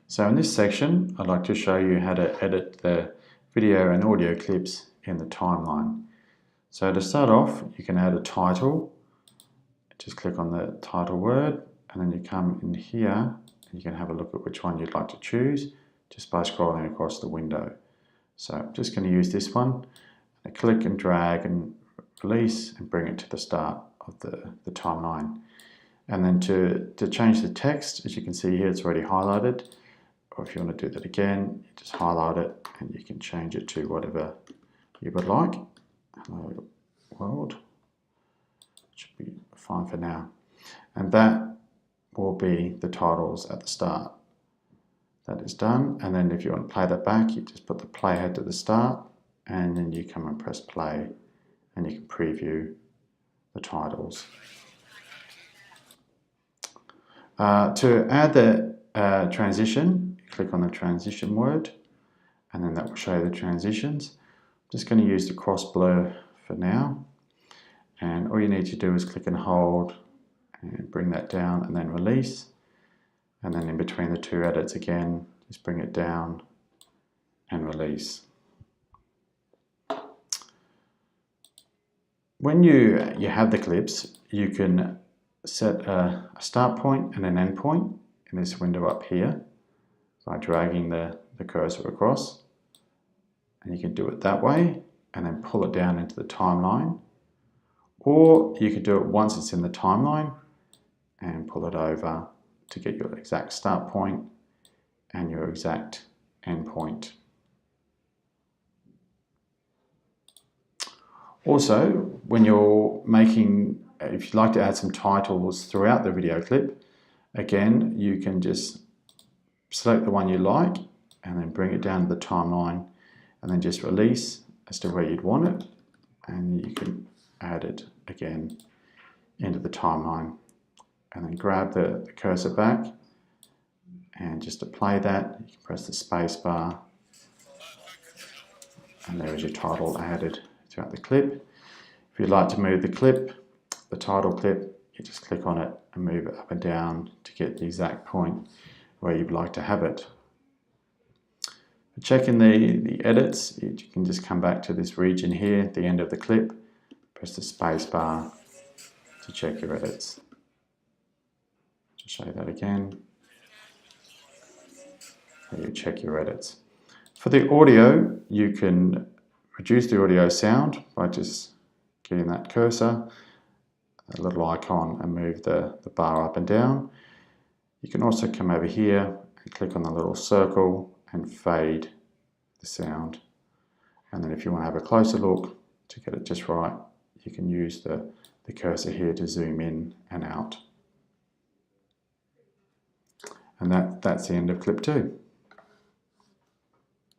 So in this section, I'd like to show you how to edit the video and audio clips in the timeline. So to start off, you can add a title. Just click on the title word, and then you come in here and you can have a look at which one you'd like to choose just by scrolling across the window. So I'm just going to use this one. I click and drag and release and bring it to the start of the timeline. And then to change the text, as you can see here, it's already highlighted. Or if you want to do that again, you just highlight it and you can change it to whatever you would like. Hello world. Should be fine for now. And that will be the titles at the start. That is done. And then if you want to play that back, you just put the playhead to the start and then you come and press play and you can preview the titles. To add the transition, click on the transition word and then that will show you the transitions. I'm just going to use the cross blur for now, and all you need to do is click and hold and bring that down and then release, and then in between the two edits again just bring it down and release. When you have the clips, you can set a start point and an end point in this window up here by dragging the cursor across, and you can do it that way and then pull it down into the timeline, or you could do it once it's in the timeline and pull it over to get your exact start point and your exact end point. Also, when you're making, if you'd like to add some titles throughout the video clip, again, you can just select the one you like and then bring it down to the timeline and then just release as to where you'd want it, and you can add it again into the timeline and then grab the cursor back, and just to play that you can press the space bar and there is your title added throughout the clip. If you'd like to move the clip, the title clip, you just click on it and move it up and down to get the exact point where you'd like to have it. For checking the edits, you can just come back to this region here at the end of the clip, press the space bar to check your edits. To show that again, so you check your edits. For the audio, you can reduce the audio sound by just getting that cursor, a little icon, and move the bar up and down. You can also come over here and click on the little circle and fade the sound. And then if you want to have a closer look to get it just right, you can use the cursor here to zoom in and out. And that's the end of clip 2.